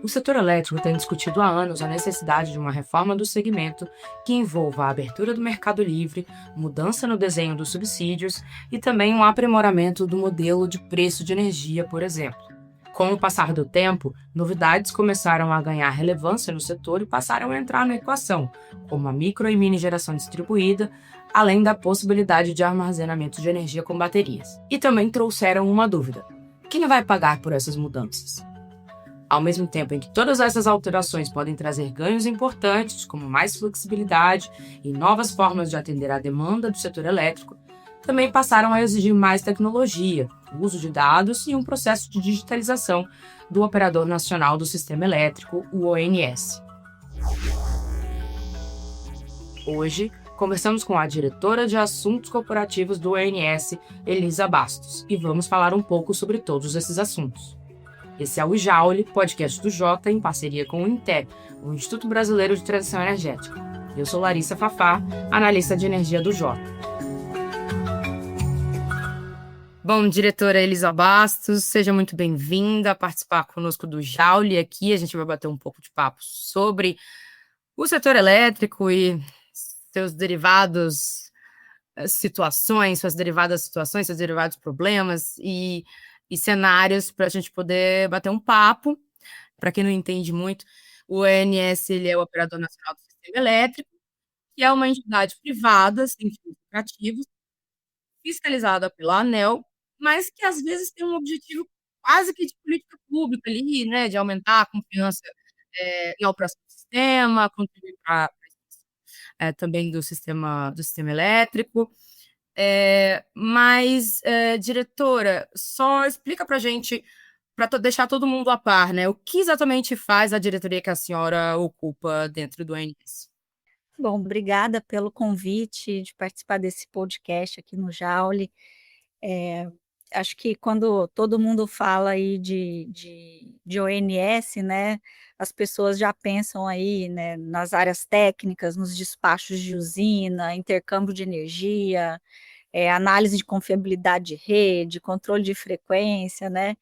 O setor elétrico tem discutido há anos a necessidade de uma reforma do segmento que envolva a abertura do mercado livre, mudança no desenho dos subsídios e também um aprimoramento do modelo de preço de energia, por exemplo. Com o passar do tempo, novidades começaram a ganhar relevância no setor e passaram a entrar na equação, como a micro e mini geração distribuída, além da possibilidade de armazenamento de energia com baterias. E também trouxeram uma dúvida: quem vai pagar por essas mudanças? Ao mesmo tempo em que todas essas alterações podem trazer ganhos importantes, como mais flexibilidade e novas formas de atender à demanda do setor elétrico, também passaram a exigir mais tecnologia, o uso de dados e um processo de digitalização do Operador Nacional do Sistema Elétrico, o ONS. Hoje, conversamos com a diretora de Assuntos Corporativos do ONS, Elisa Bastos, e vamos falar um pouco sobre todos esses assuntos. Esse é o Jaule, podcast do Jota, em parceria com o INTE, o Instituto Brasileiro de Transição Energética. Eu sou Larissa Fafá, analista de energia do Jota. Bom, diretora Elisa Bastos, seja muito bem-vinda a participar conosco do Jaule. Aqui a gente vai bater um pouco de papo sobre o setor elétrico e seus derivados situações, suas derivadas situações, seus derivados problemas e cenários para a gente poder bater um papo. Para quem não entende muito, o ONS ele é o Operador Nacional do Sistema Elétrico, que é uma entidade privada, sem fins lucrativos, fiscalizada pela ANEEL, mas que às vezes tem um objetivo quase que de política pública ali, né, de aumentar a confiança em operação do sistema, contribuir para também do sistema elétrico. Diretora, só explica para a gente, para deixar todo mundo a par, né? O que exatamente faz a diretoria que a senhora ocupa dentro do ONS? Bom, obrigada pelo convite de participar desse podcast aqui no Jaule. Acho que quando todo mundo fala aí de ONS, né, as pessoas já pensam aí, né, nas áreas técnicas, nos despachos de usina, intercâmbio de energia, análise de confiabilidade de rede, controle de frequência, né?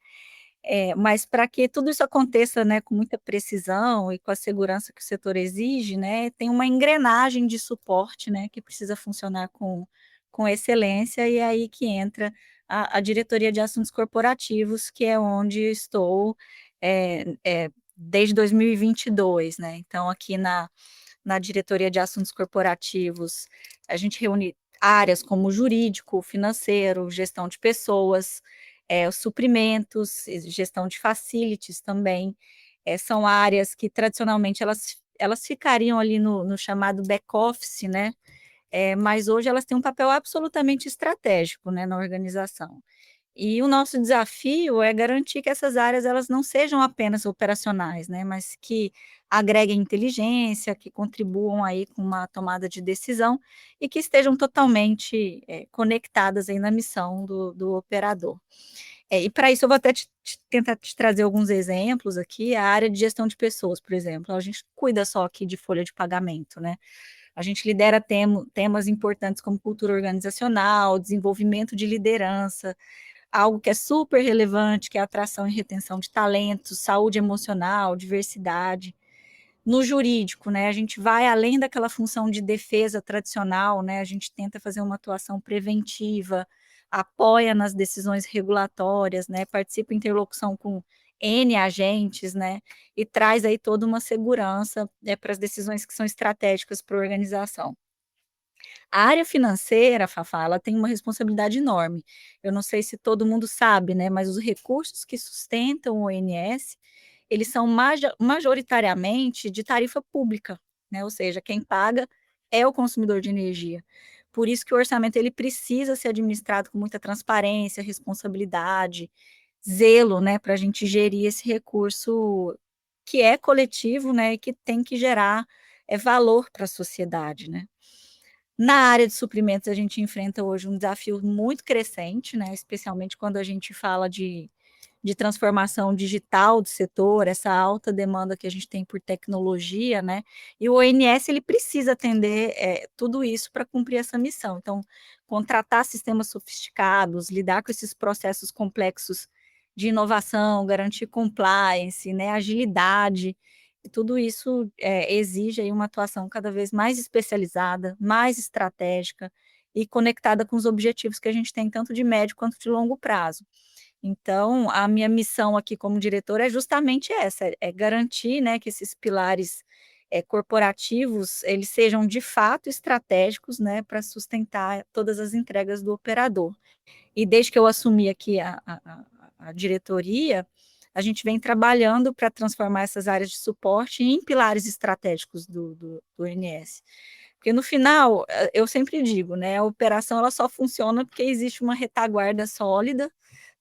Mas para que tudo isso aconteça, né, com muita precisão e com a segurança que o setor exige, né, tem uma engrenagem de suporte, né, que precisa funcionar com excelência, e é aí que entra a diretoria de assuntos corporativos, que é onde estou, desde 2022, né. Então aqui na diretoria de assuntos corporativos, a gente reúne áreas como jurídico, financeiro, gestão de pessoas, os suprimentos, gestão de facilities também, são áreas que tradicionalmente elas ficariam ali no chamado back office, né, mas hoje elas têm um papel absolutamente estratégico, né, na organização. E o nosso desafio é garantir que essas áreas elas não sejam apenas operacionais, né, mas que agreguem inteligência, que contribuam aí com uma tomada de decisão e que estejam totalmente, conectadas aí na missão do operador. E para isso eu vou até tentar te trazer alguns exemplos aqui, a área de gestão de pessoas, por exemplo, a gente cuida só aqui de folha de pagamento, né, a gente lidera temas importantes como cultura organizacional, desenvolvimento de liderança, algo que é super relevante, que é a atração e retenção de talentos, saúde emocional, diversidade. No jurídico, né, a gente vai além daquela função de defesa tradicional, né, a gente tenta fazer uma atuação preventiva, apoia nas decisões regulatórias, né, participa em interlocução com N agentes, né, e traz aí toda uma segurança, para as decisões que são estratégicas para a organização. A área financeira, Fafá, ela tem uma responsabilidade enorme. Eu não sei se todo mundo sabe, né, mas os recursos que sustentam o ONS, eles são majoritariamente de tarifa pública, né, ou seja, quem paga é o consumidor de energia. Por isso que o orçamento ele precisa ser administrado com muita transparência, responsabilidade, zelo, né, para a gente gerir esse recurso que é coletivo, né, e que tem que gerar valor para a sociedade, né. Na área de suprimentos, a gente enfrenta hoje um desafio muito crescente, né, especialmente quando a gente fala de transformação digital do setor, essa alta demanda que a gente tem por tecnologia, né, e o ONS ele precisa atender, tudo isso para cumprir essa missão. Então, contratar sistemas sofisticados, lidar com esses processos complexos de inovação, garantir compliance, né, agilidade, e tudo isso exige aí uma atuação cada vez mais especializada, mais estratégica e conectada com os objetivos que a gente tem tanto de médio quanto de longo prazo. Então, a minha missão aqui como diretora é justamente essa, é garantir, né, que esses pilares, corporativos, eles sejam de fato estratégicos, né, para sustentar todas as entregas do operador. E desde que eu assumi aqui a diretoria, a gente vem trabalhando para transformar essas áreas de suporte em pilares estratégicos do ONS. Porque no final, eu sempre digo, né, a operação ela só funciona porque existe uma retaguarda sólida,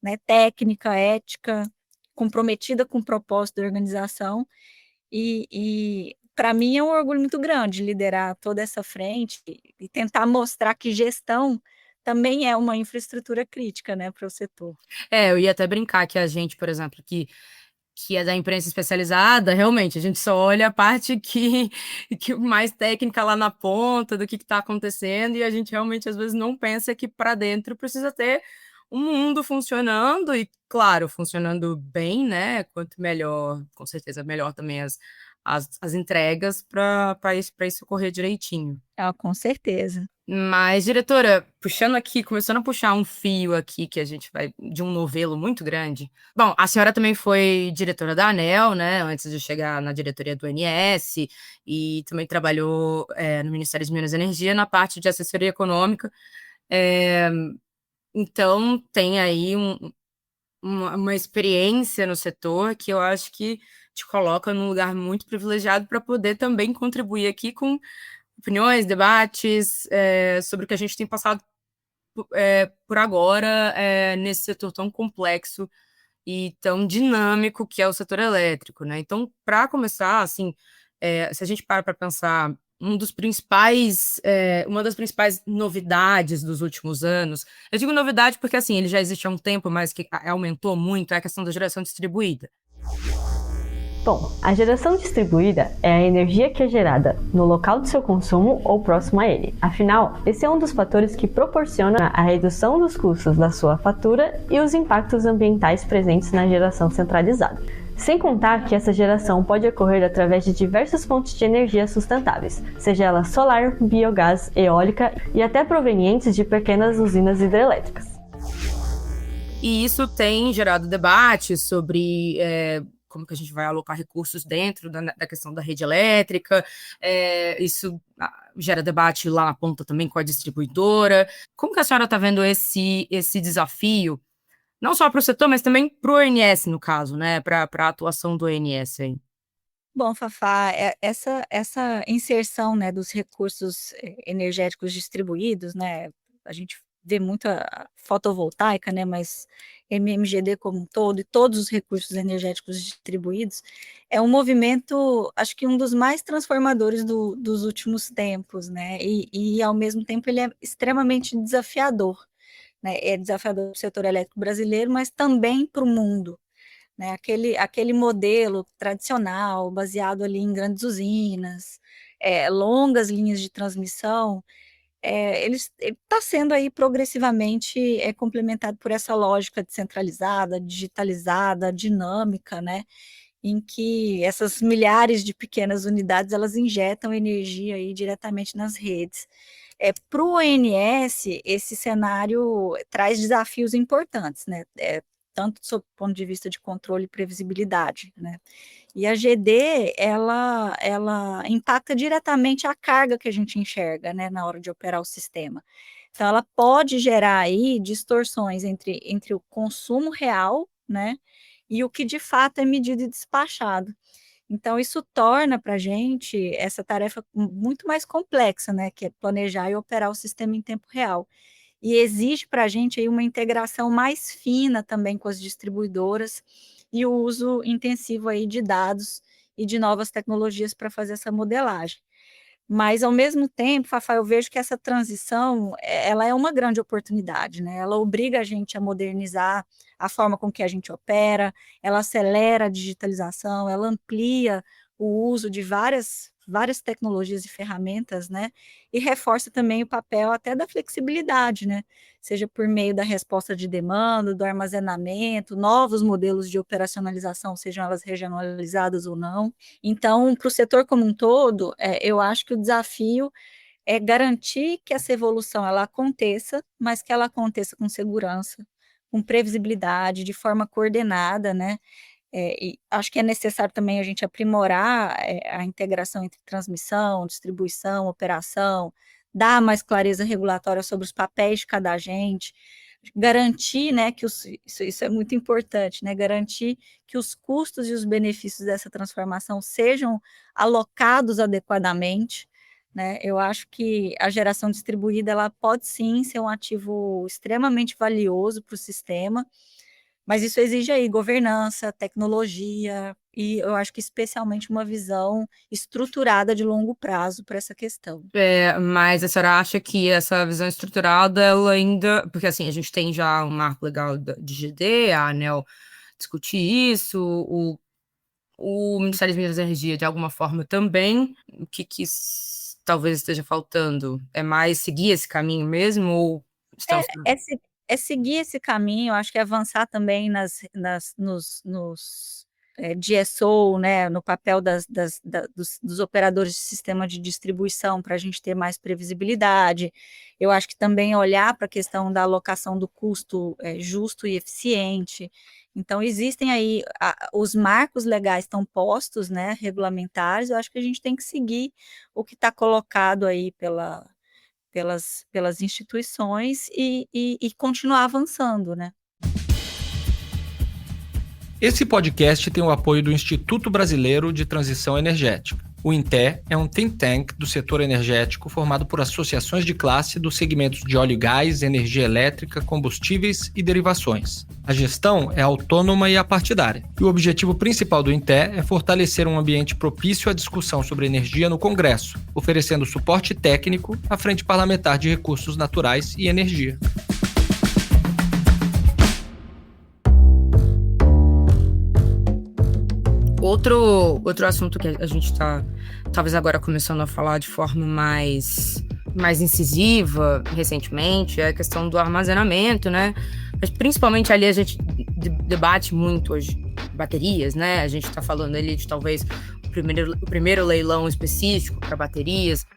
né, técnica, ética, comprometida com o propósito da organização, e para mim é um orgulho muito grande liderar toda essa frente e tentar mostrar que gestão também é uma infraestrutura crítica, né, para o setor. Eu ia até brincar que a gente, por exemplo, que é da imprensa especializada, realmente, a gente só olha a parte que mais técnica lá na ponta do que está acontecendo, e a gente realmente, às vezes, não pensa que para dentro precisa ter um mundo funcionando e, claro, funcionando bem, né? Quanto melhor, com certeza, melhor também as entregas para isso correr direitinho. Ah, com certeza. Mas, diretora, puxando aqui, começando a puxar um fio aqui que a gente vai de um novelo muito grande. Bom, a senhora também foi diretora da ANEEL, né, antes de chegar na diretoria do ONS, e também trabalhou no Ministério de Minas e Energia na parte de assessoria econômica. É, então, tem aí uma experiência no setor que eu acho que te coloca num lugar muito privilegiado para poder também contribuir aqui com opiniões, debates, sobre o que a gente tem passado por agora, nesse setor tão complexo e tão dinâmico que é o setor elétrico, né? Então, para começar, assim, se a gente para pensar, uma das principais novidades dos últimos anos, eu digo novidade porque, assim, ele já existe há um tempo, mas que aumentou muito, é a questão da geração distribuída. Bom, a geração distribuída é a energia que é gerada no local de seu consumo ou próximo a ele. Afinal, esse é um dos fatores que proporciona a redução dos custos da sua fatura e os impactos ambientais presentes na geração centralizada. Sem contar que essa geração pode ocorrer através de diversas fontes de energia sustentáveis, seja ela solar, biogás, eólica e até provenientes de pequenas usinas hidrelétricas. E isso tem gerado debates sobre como que a gente vai alocar recursos dentro da questão da rede elétrica, isso gera debate lá na ponta também com a distribuidora. Como que a senhora está vendo esse desafio, não só para o setor, mas também para o ONS, no caso, né, para a atuação do ONS aí? Bom, Fafá, essa inserção, né, dos recursos energéticos distribuídos, né, a gente vê muita fotovoltaica, né, mas MMGD como um todo e todos os recursos energéticos distribuídos, é um movimento, acho que um dos mais transformadores dos últimos tempos, né, e ao mesmo tempo ele é extremamente desafiador, né, é desafiador para o setor elétrico brasileiro, mas também para o mundo, né, aquele modelo tradicional, baseado ali em grandes usinas, longas linhas de transmissão, ele está sendo aí progressivamente complementado por essa lógica descentralizada, digitalizada, dinâmica, né, em que essas milhares de pequenas unidades, elas injetam energia aí diretamente nas redes. Para o ONS, esse cenário traz desafios importantes, né, tanto do ponto de vista de controle e previsibilidade, né. E a GD, ela impacta diretamente a carga que a gente enxerga, né, na hora de operar o sistema. Então ela pode gerar aí distorções entre o consumo real, né, e o que de fato é medido e despachado. Então isso torna para a gente essa tarefa muito mais complexa, né, que é planejar e operar o sistema em tempo real. E exige para a gente aí uma integração mais fina também com as distribuidoras e o uso intensivo aí de dados e de novas tecnologias para fazer essa modelagem. Mas ao mesmo tempo, Fafá, eu vejo que essa transição, ela é uma grande oportunidade, né, ela obriga a gente a modernizar a forma com que a gente opera, ela acelera a digitalização, ela amplia o uso de várias tecnologias e ferramentas, né? E reforça também o papel até da flexibilidade, né? Seja por meio da resposta de demanda, do armazenamento, novos modelos de operacionalização, sejam elas regionalizadas ou não. Então, para o setor como um todo, eu acho que o desafio é garantir que essa evolução ela aconteça, mas que ela aconteça com segurança, com previsibilidade, de forma coordenada, né? E acho que é necessário também a gente aprimorar a integração entre transmissão, distribuição, operação, dar mais clareza regulatória sobre os papéis de cada agente, garantir, né, que isso é muito importante, né, garantir que os custos e os benefícios dessa transformação sejam alocados adequadamente, né. Eu acho que a geração distribuída ela pode sim ser um ativo extremamente valioso para o sistema, mas isso exige aí governança, tecnologia e eu acho que especialmente uma visão estruturada de longo prazo para essa questão. Mas a senhora acha que essa visão estruturada, ela ainda... Porque, assim, a gente tem já um marco legal de GD, a ANEEL discutir isso, o Ministério das Minas e Energia, de alguma forma, também. O que talvez esteja faltando? É mais seguir esse caminho mesmo, ou estamos... É seguir esse caminho, acho que é avançar também nos DSO, né, no papel dos operadores de sistema de distribuição para a gente ter mais previsibilidade. Eu acho que também olhar para a questão da alocação do custo justo e eficiente. Então, existem aí, os marcos legais estão postos, né, regulamentares, eu acho que a gente tem que seguir o que está colocado aí pelas instituições e continuar avançando, né. Esse podcast tem o apoio do Instituto Brasileiro de Transição Energética. O INTE é um think tank do setor energético formado por associações de classe dos segmentos de óleo e gás, energia elétrica, combustíveis e derivações. A gestão é autônoma e apartidária. E o objetivo principal do INTE é fortalecer um ambiente propício à discussão sobre energia no Congresso, oferecendo suporte técnico à Frente Parlamentar de Recursos Naturais e Energia. Outro assunto que a gente está, talvez agora começando a falar de forma mais incisiva recentemente, é a questão do armazenamento, né? Mas principalmente ali a gente debate muito hoje baterias, né? A gente está falando ali de talvez o primeiro leilão específico para baterias.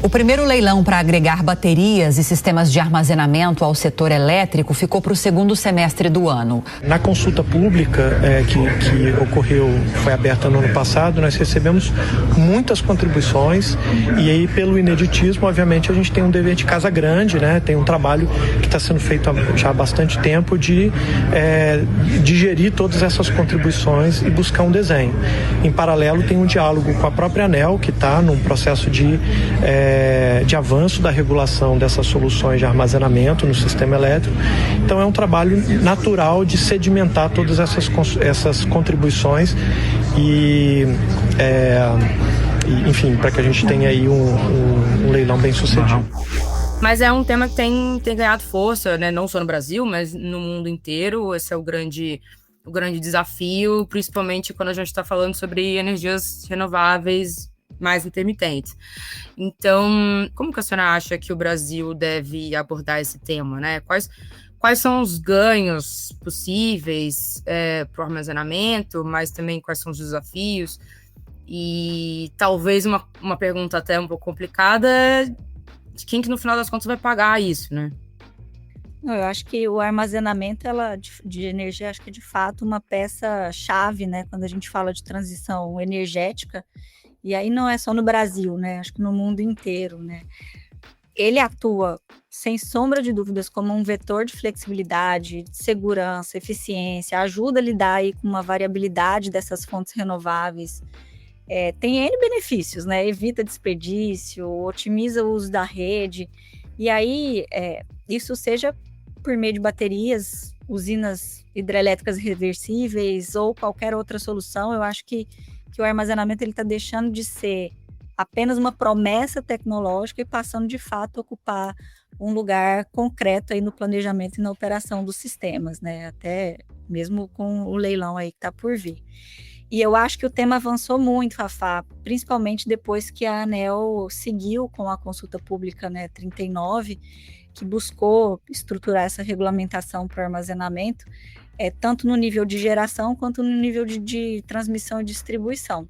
O primeiro leilão para agregar baterias e sistemas de armazenamento ao setor elétrico ficou para o segundo semestre do ano. Na consulta pública que ocorreu, foi aberta no ano passado, nós recebemos muitas contribuições e aí pelo ineditismo, obviamente, a gente tem um dever de casa grande, né? Tem um trabalho que está sendo feito já há bastante tempo de digerir todas essas contribuições e buscar um desenho. Em paralelo, tem um diálogo com a própria ANEEL, que está num processo de avanço da regulação dessas soluções de armazenamento no sistema elétrico. Então é um trabalho natural de sedimentar todas essas contribuições enfim, para que a gente tenha aí um leilão bem sucedido. Mas é um tema que tem ganhado força, né? Não só no Brasil, mas no mundo inteiro. Esse é o grande desafio, principalmente quando a gente está falando sobre energias renováveis mais intermitentes. Então, como que a senhora acha que o Brasil deve abordar esse tema, né? Quais são os ganhos possíveis para o armazenamento, mas também quais são os desafios? E talvez uma pergunta até um pouco complicada, de quem que no final das contas vai pagar isso, né? Eu acho que o armazenamento de energia, acho que é de fato uma peça-chave, né? Quando a gente fala de transição energética, e aí não é só no Brasil, né? Acho que no mundo inteiro, né? Ele atua, sem sombra de dúvidas, como um vetor de flexibilidade, de segurança, eficiência, ajuda a lidar aí com uma variabilidade dessas fontes renováveis. Tem N benefícios, né? Evita desperdício, otimiza o uso da rede. E aí, isso seja por meio de baterias, usinas hidrelétricas reversíveis ou qualquer outra solução, eu acho que o armazenamento está deixando de ser apenas uma promessa tecnológica e passando de fato a ocupar um lugar concreto aí no planejamento e na operação dos sistemas, né? Até mesmo com o leilão aí que está por vir. E eu acho que o tema avançou muito, Fafá, principalmente depois que a ANEEL seguiu com a consulta pública, né, 39, que buscou estruturar essa regulamentação para o armazenamento, tanto no nível de geração quanto no nível de transmissão e distribuição,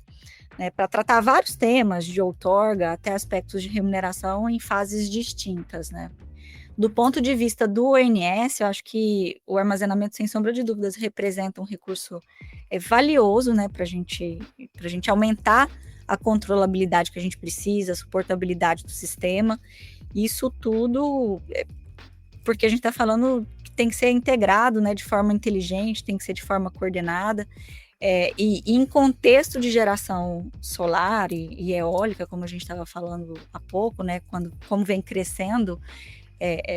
né, para tratar vários temas, de outorga até aspectos de remuneração em fases distintas, né. Do ponto de vista do ONS, eu acho que o armazenamento, sem sombra de dúvidas, representa um recurso valioso, né, para a gente aumentar a controlabilidade que a gente precisa, a suportabilidade do sistema. Isso tudo porque a gente está falando que tem que ser integrado, né, de forma inteligente, tem que ser de forma coordenada. E em contexto de geração solar e eólica, como a gente estava falando há pouco, né, como vem crescendo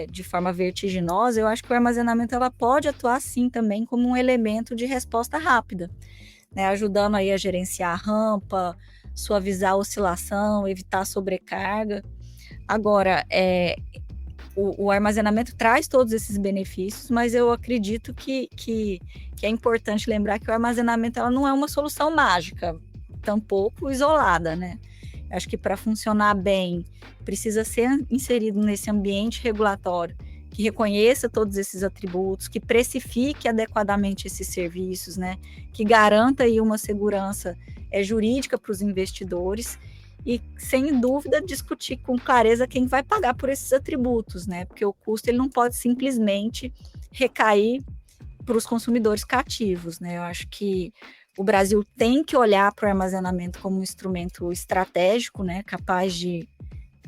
de forma vertiginosa, eu acho que o armazenamento ela pode atuar sim também como um elemento de resposta rápida, né, ajudando aí a gerenciar a rampa, suavizar a oscilação, evitar a sobrecarga. Agora, o armazenamento traz todos esses benefícios, mas eu acredito que é importante lembrar que o armazenamento ela não é uma solução mágica, tampouco isolada, né? Acho que para funcionar bem, precisa ser inserido nesse ambiente regulatório que reconheça todos esses atributos, que precifique adequadamente esses serviços, né? Que garanta aí uma segurança jurídica para os investidores e, sem dúvida, discutir com clareza quem vai pagar por esses atributos, né? Porque o custo ele não pode simplesmente recair para os consumidores cativos, né? Eu acho que o Brasil tem que olhar para o armazenamento como um instrumento estratégico, né? Capaz de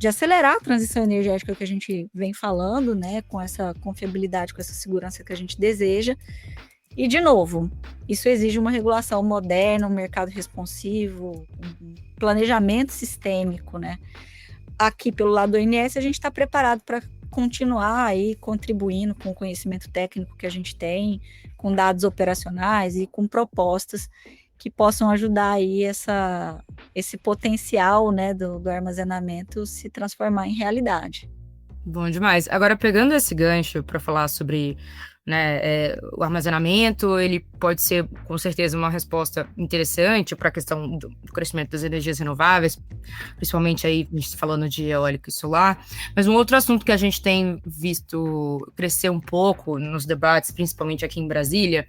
acelerar a transição energética que a gente vem falando, né? Com essa confiabilidade, com essa segurança que a gente deseja. E, de novo, isso exige uma regulação moderna, um mercado responsivo, um planejamento sistêmico, né? Aqui, pelo lado do ONS, a gente está preparado para continuar aí contribuindo com o conhecimento técnico que a gente tem, com dados operacionais e com propostas que possam ajudar aí esse potencial, né, do armazenamento se transformar em realidade. Bom demais. Agora, pegando esse gancho para falar sobre, né, o armazenamento, ele pode ser, com certeza, uma resposta interessante para a questão do crescimento das energias renováveis, principalmente aí, a gente está falando de eólica e solar, mas um outro assunto que a gente tem visto crescer um pouco nos debates, principalmente aqui em Brasília,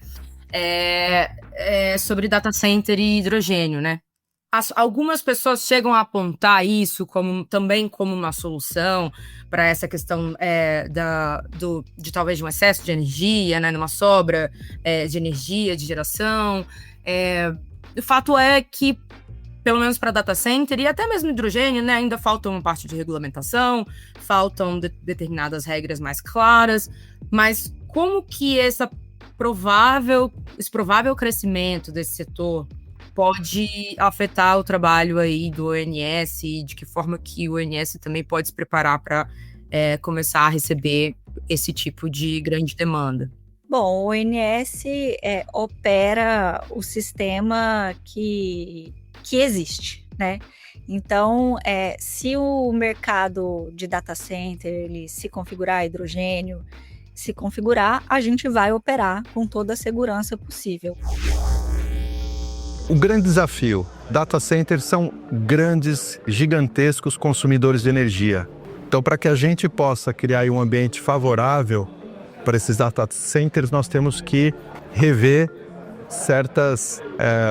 é sobre data center e hidrogênio, né? Algumas pessoas chegam a apontar isso também como uma solução para essa questão de talvez de um excesso de energia, né, numa sobra de energia, de geração. O fato é que, pelo menos para data center e até mesmo hidrogênio, né, ainda falta uma parte de regulamentação, faltam determinadas regras mais claras, mas como que esse provável crescimento desse setor pode afetar o trabalho aí do ONS e de que forma que o ONS também pode se preparar para começar a receber esse tipo de grande demanda? Bom, o ONS opera o sistema que existe, né? Então, se o mercado de data center ele se configurar hidrogênio, se configurar, a gente vai operar com toda a segurança possível. O grande desafio, data centers são grandes, gigantescos consumidores de energia. Então, para que a gente possa criar um ambiente favorável para esses data centers, nós temos que rever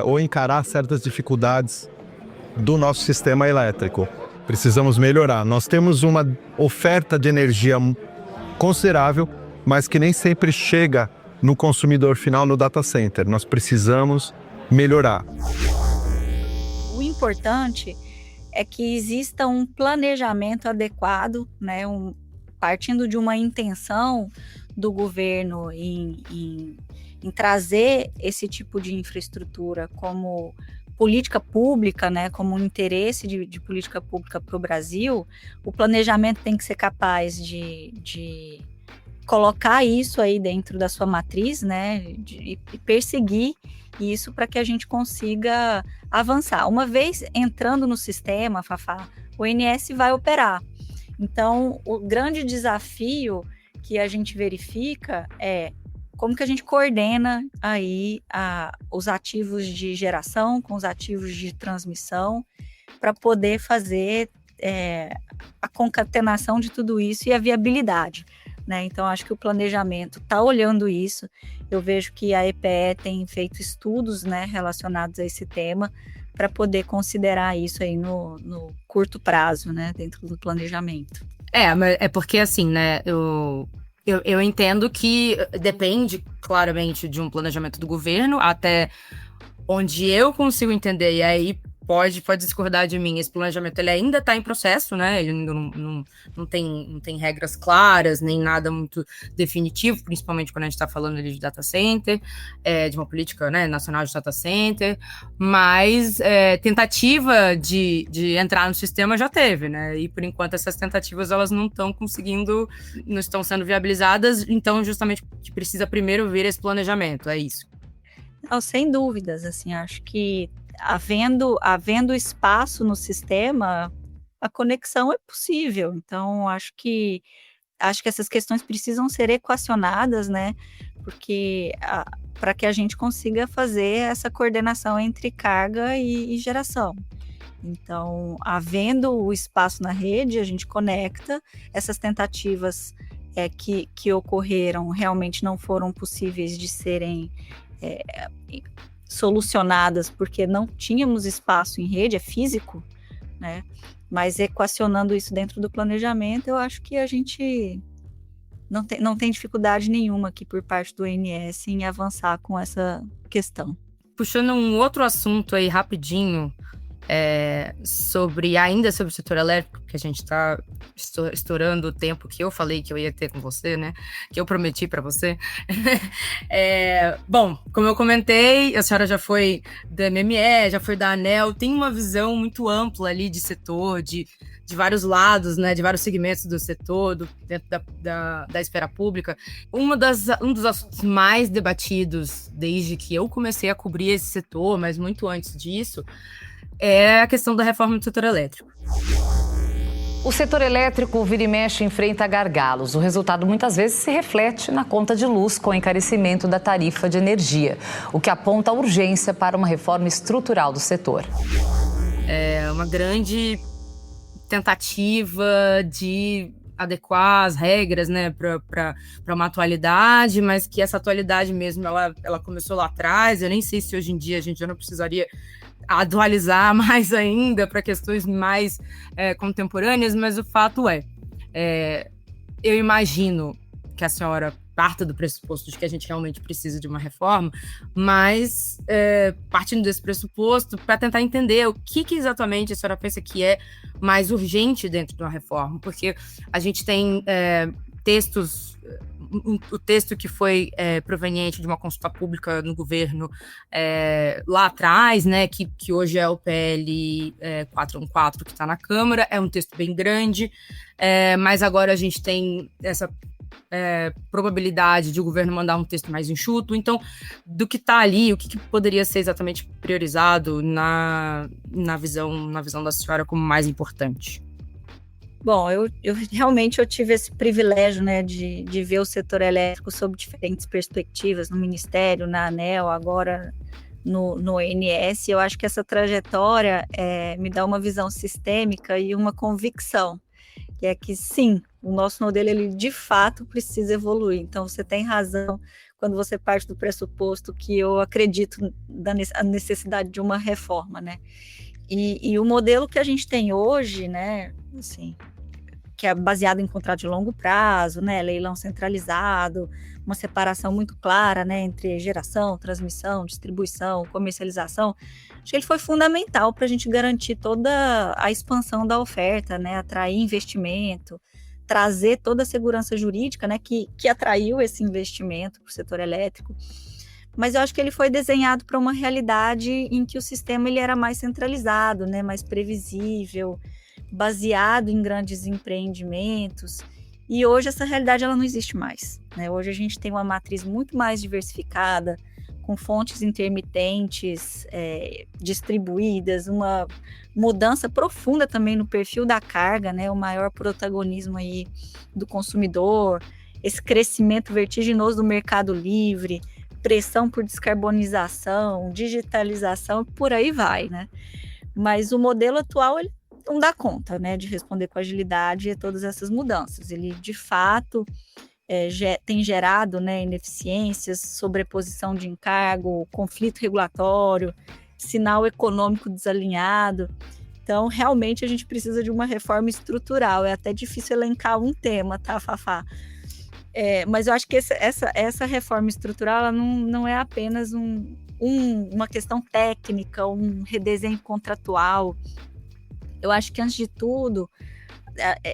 ou encarar certas dificuldades do nosso sistema elétrico. Precisamos melhorar. Nós temos uma oferta de energia considerável, mas que nem sempre chega no consumidor final no data center. Nós precisamos melhorar. O importante é que exista um planejamento adequado, né, partindo de uma intenção do governo em trazer esse tipo de infraestrutura como política pública, né, como um interesse de política pública para o Brasil. O planejamento tem que ser capaz de colocar isso aí dentro da sua matriz, né, e perseguir isso para que a gente consiga avançar. Uma vez entrando no sistema, Fafá, o ONS vai operar. Então, o grande desafio que a gente verifica é como que a gente coordena aí os ativos de geração com os ativos de transmissão para poder fazer a concatenação de tudo isso e a viabilidade, né? Então, acho que o planejamento está olhando isso. Eu vejo que a EPE tem feito estudos, né, relacionados a esse tema para poder considerar isso aí no curto prazo, né, dentro do planejamento. Mas é porque, assim, né, eu entendo que depende claramente de um planejamento do governo, até onde eu consigo entender, e aí pode discordar de mim, esse planejamento ele ainda está em processo, né? Ele ainda não tem regras claras, nem nada muito definitivo, principalmente quando a gente está falando ali de data center, de uma política, né, nacional de data center, mas tentativa de entrar no sistema já teve, né? E por enquanto essas tentativas elas não estão sendo viabilizadas, então justamente que precisa primeiro vir esse planejamento, é isso. Não, sem dúvidas, assim, acho que havendo espaço no sistema, a conexão é possível. Então, acho que essas questões precisam ser equacionadas, né? Porque para que a gente consiga fazer essa coordenação entre carga e geração. Então, havendo o espaço na rede, a gente conecta. Essas tentativas que ocorreram realmente não foram possíveis de serem solucionadas porque não tínhamos espaço em rede, é físico, né? Mas equacionando isso dentro do planejamento, eu acho que a gente não tem dificuldade nenhuma aqui por parte do ONS em avançar com essa questão. Puxando um outro assunto aí rapidinho, sobre o setor elétrico, que a gente está estourando o tempo que eu falei que eu ia ter com você, né? Que eu prometi para você. Bom, como eu comentei, a senhora já foi da MME, já foi da ANEEL, tem uma visão muito ampla ali de setor, de vários lados, né? De vários segmentos do setor, dentro da esfera pública. Um dos assuntos mais debatidos desde que eu comecei a cobrir esse setor, mas muito antes disso, é a questão da reforma do setor elétrico. O setor elétrico vira e mexe enfrenta gargalos. O resultado muitas vezes se reflete na conta de luz com o encarecimento da tarifa de energia, o que aponta a urgência para uma reforma estrutural do setor. É uma grande tentativa de adequar as regras, né, para uma atualidade, mas que essa atualidade mesmo, ela começou lá atrás. Eu nem sei se hoje em dia a gente já não precisaria atualizar mais ainda para questões mais contemporâneas, mas o fato eu imagino que a senhora parta do pressuposto de que a gente realmente precisa de uma reforma, mas partindo desse pressuposto, para tentar entender o que exatamente a senhora pensa que é mais urgente dentro de uma reforma, porque a gente tem textos, o texto que foi proveniente de uma consulta pública no governo lá atrás, né, que hoje é o PL 414 que está na Câmara, é um texto bem grande, mas agora a gente tem essa probabilidade de o governo mandar um texto mais enxuto. Então, do que está ali, o que poderia ser exatamente priorizado na visão da senhora como mais importante? Bom, eu realmente tive esse privilégio, né, de ver o setor elétrico sob diferentes perspectivas no Ministério, na ANEEL, agora no ONS. Eu acho que essa trajetória me dá uma visão sistêmica e uma convicção, que é que sim, o nosso modelo ele de fato precisa evoluir. Então você tem razão quando você parte do pressuposto que eu acredito na necessidade de uma reforma, né? E o modelo que a gente tem hoje, né, assim, que é baseado em contrato de longo prazo, né, leilão centralizado, uma separação muito clara, né, entre geração, transmissão, distribuição, comercialização, acho que ele foi fundamental para a gente garantir toda a expansão da oferta, né, atrair investimento, trazer toda a segurança jurídica, né, que atraiu esse investimento para o setor elétrico. Mas eu acho que ele foi desenhado para uma realidade em que o sistema ele era mais centralizado, né, mais previsível, baseado em grandes empreendimentos. E hoje essa realidade ela não existe mais, né? Hoje a gente tem uma matriz muito mais diversificada, com fontes intermitentes distribuídas, uma mudança profunda também no perfil da carga, né? O maior protagonismo aí do consumidor. esse crescimento vertiginoso do mercado livre, pressão por descarbonização, digitalização, por aí vai, né? Mas o modelo atual, ele não dá conta, né, de responder com agilidade a todas essas mudanças. Ele, de fato, tem gerado, né, ineficiências, sobreposição de encargo, conflito regulatório, sinal econômico desalinhado. Então, realmente, a gente precisa de uma reforma estrutural. É até difícil elencar um tema, tá, Fafá? Mas eu acho que essa reforma estrutural ela não é apenas uma questão técnica, um redesenho contratual. Eu acho que, antes de tudo,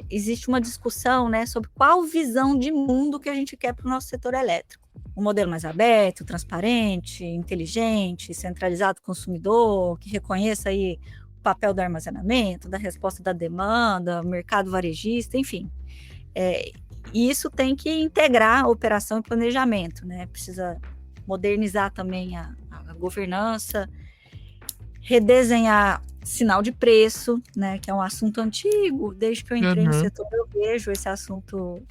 existe uma discussão, né, sobre qual visão de mundo que a gente quer para o nosso setor elétrico. Um modelo mais aberto, transparente, inteligente, centralizado com o consumidor, que reconheça aí o papel do armazenamento, da resposta da demanda, mercado varejista, enfim. E isso tem que integrar a operação e planejamento, né? Precisa modernizar também a governança, redesenhar sinal de preço, né? Que é um assunto antigo. Desde que eu entrei no setor, eu vejo esse assunto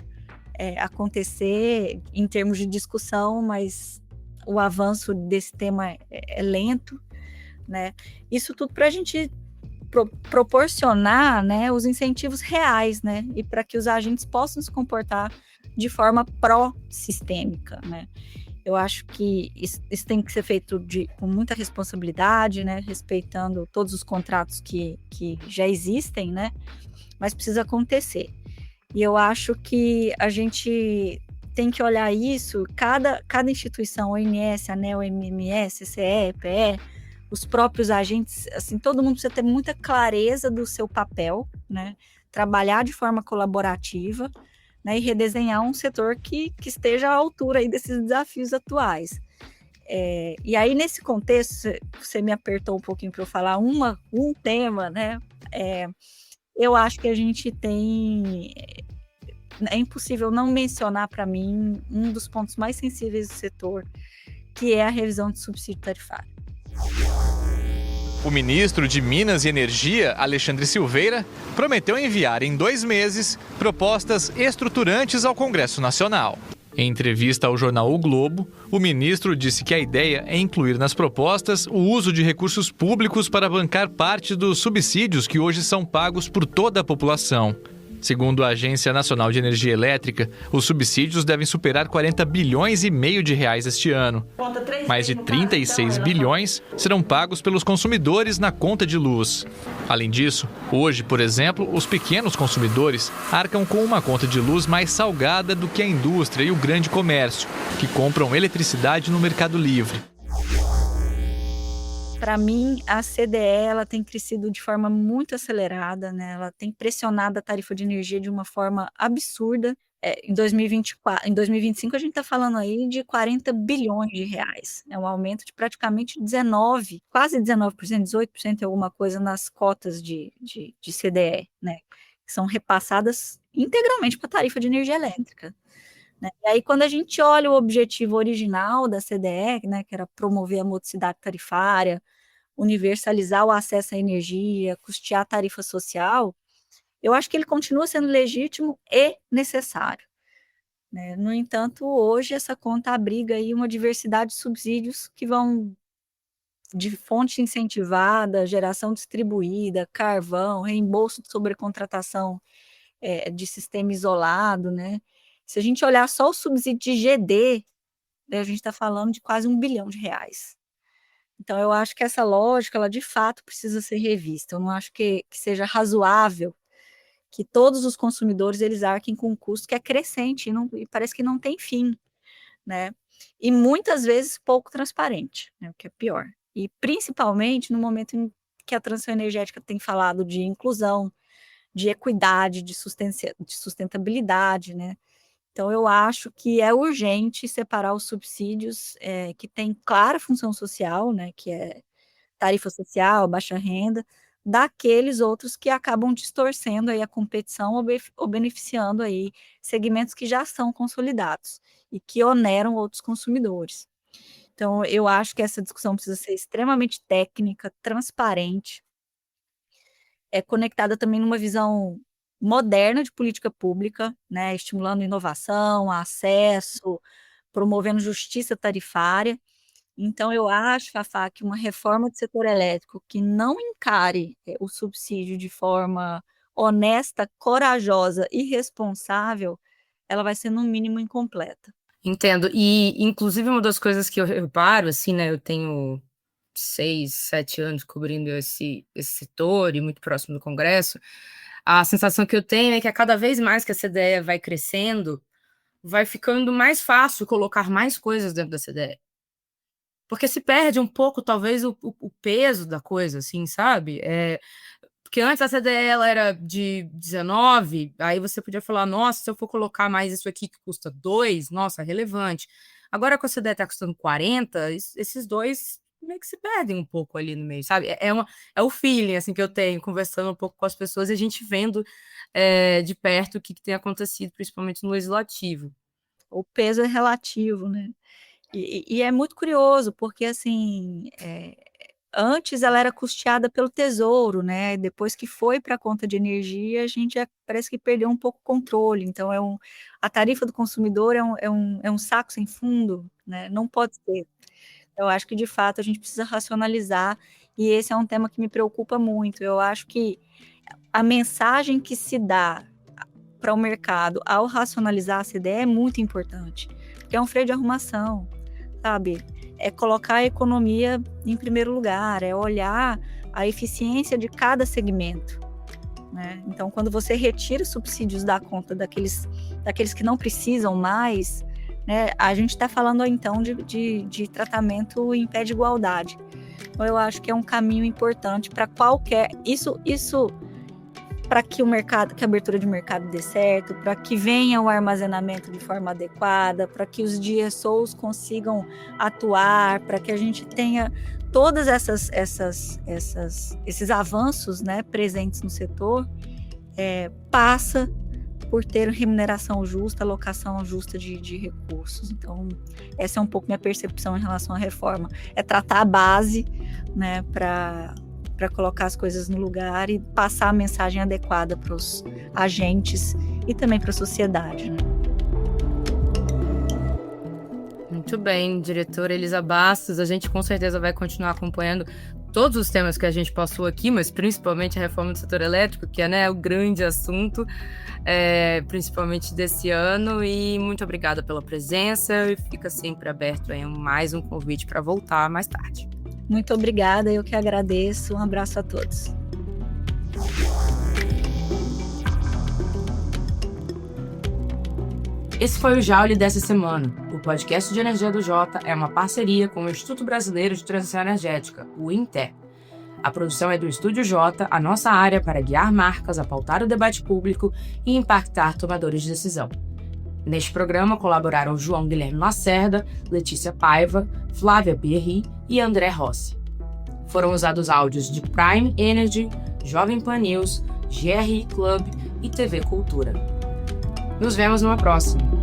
acontecer em termos de discussão, mas o avanço desse tema é lento, né? Isso tudo para a gente proporcionar, né, os incentivos reais, né, e para que os agentes possam se comportar de forma pró-sistêmica, né. Eu acho que isso tem que ser feito com muita responsabilidade, né, respeitando todos os contratos que já existem, né, mas precisa acontecer. E eu acho que a gente tem que olhar isso, cada instituição, ONS, ANEEL, MMS, CE, EPE, os próprios agentes, assim, todo mundo precisa ter muita clareza do seu papel, né? Trabalhar de forma colaborativa, né? E redesenhar um setor que esteja à altura aí desses desafios atuais. E aí, nesse contexto, você me apertou um pouquinho para eu falar um tema, né? Eu acho que a gente tem... É impossível não mencionar, para mim, um dos pontos mais sensíveis do setor, que é a revisão de subsídio tarifário. O ministro de Minas e Energia, Alexandre Silveira, prometeu enviar em 2 meses propostas estruturantes ao Congresso Nacional. Em entrevista ao jornal O Globo, o ministro disse que a ideia é incluir nas propostas o uso de recursos públicos para bancar parte dos subsídios que hoje são pagos por toda a população. Segundo a Agência Nacional de Energia Elétrica, os subsídios devem superar 40 bilhões e meio de reais este ano. Mais de 36 bilhões serão pagos pelos consumidores na conta de luz. Além disso, hoje, por exemplo, os pequenos consumidores arcam com uma conta de luz mais salgada do que a indústria e o grande comércio, que compram eletricidade no Mercado Livre. Para mim, a CDE ela tem crescido de forma muito acelerada, né? Ela tem pressionado a tarifa de energia de uma forma absurda. Em 2024, em 2025, a gente está falando aí de 40 bilhões de reais. É um aumento de praticamente 19%, quase 19%, 18% e alguma coisa nas cotas de CDE, né? Que são repassadas integralmente para a tarifa de energia elétrica. Né? E aí, quando a gente olha o objetivo original da CDE, né, que era promover a modicidade tarifária, universalizar o acesso à energia, custear a tarifa social, eu acho que ele continua sendo legítimo e necessário. Né? No entanto, hoje essa conta abriga aí uma diversidade de subsídios que vão de fonte incentivada, geração distribuída, carvão, reembolso de sobrecontratação de sistema isolado, né? Se a gente olhar só o subsídio de GD, né, a gente está falando de quase R$1 bilhão. Então, eu acho que essa lógica, ela de fato precisa ser revista. Eu não acho que seja razoável que todos os consumidores eles arquem com um custo que é crescente e parece que não tem fim, né? E muitas vezes pouco transparente, né, o que é pior. E principalmente no momento em que a transição energética tem falado de inclusão, de equidade, de sustentabilidade, né? Então, eu acho que é urgente separar os subsídios que têm clara função social, né, que é tarifa social, baixa renda, daqueles outros que acabam distorcendo aí a competição ou beneficiando aí segmentos que já são consolidados e que oneram outros consumidores. Então, eu acho que essa discussão precisa ser extremamente técnica, transparente, conectada também numa visão moderna de política pública, né, estimulando inovação, acesso, promovendo justiça tarifária. Então, eu acho, Fafá, que uma reforma do setor elétrico que não encare o subsídio de forma honesta, corajosa e responsável, ela vai ser, no mínimo, incompleta. Entendo. E, inclusive, uma das coisas que eu reparo, assim, né, eu tenho 6, 7 anos cobrindo esse setor e muito próximo do Congresso, a sensação que eu tenho é que a cada vez mais que a CDE vai crescendo, vai ficando mais fácil colocar mais coisas dentro da CDE. Porque se perde um pouco, talvez, o peso da coisa, assim, sabe? Porque antes a CDE ela era de 19, aí você podia falar, nossa, se eu for colocar mais isso aqui que custa 2, nossa, é relevante. Agora com a CDE está custando 40, esses dois meio que se perdem um pouco ali no meio, sabe? É o feeling, assim, que eu tenho, conversando um pouco com as pessoas e a gente vendo de perto o que tem acontecido, principalmente no legislativo. O peso é relativo, né? E é muito curioso, porque, assim, antes ela era custeada pelo Tesouro, né? Depois que foi para a conta de energia, a gente já parece que perdeu um pouco o controle. Então, a tarifa do consumidor é um saco sem fundo, né? Não pode ser. Eu acho que, de fato, a gente precisa racionalizar, e esse é um tema que me preocupa muito. Eu acho que a mensagem que se dá para o mercado ao racionalizar a CDE é muito importante, porque é um freio de arrumação, sabe? É colocar a economia em primeiro lugar, é olhar a eficiência de cada segmento, né? Então, quando você retira subsídios da conta daqueles que não precisam mais, né, a gente está falando, então, de tratamento em pé de igualdade. Então, eu acho que é um caminho importante para qualquer... Isso para que a abertura de mercado dê certo, para que venha o armazenamento de forma adequada, para que os DSOs consigam atuar, para que a gente tenha todos esses avanços, né, presentes no setor, passa por ter remuneração justa, alocação justa de recursos. Então, essa é um pouco minha percepção em relação à reforma. É tratar a base, né, para colocar as coisas no lugar e passar a mensagem adequada para os agentes e também para a sociedade, né? Muito bem, diretora Elisa Bastos, a gente com certeza vai continuar acompanhando todos os temas que a gente passou aqui, mas principalmente a reforma do setor elétrico, que é, né, o grande assunto, principalmente desse ano, e muito obrigada pela presença, e fica sempre aberto aí mais um convite para voltar mais tarde. Muito obrigada, eu que agradeço. Um abraço a todos. Esse foi o Jaule dessa semana. O podcast de energia do Jota é uma parceria com o Instituto Brasileiro de Transição Energética, o INTE. A produção é do Estúdio Jota, a nossa área para guiar marcas a pautar o debate público e impactar tomadores de decisão. Neste programa colaboraram João Guilherme Lacerda, Letícia Paiva, Flávia Berri e André Rossi. Foram usados áudios de Prime Energy, Jovem Pan News, GRI Club e TV Cultura. Nos vemos numa próxima.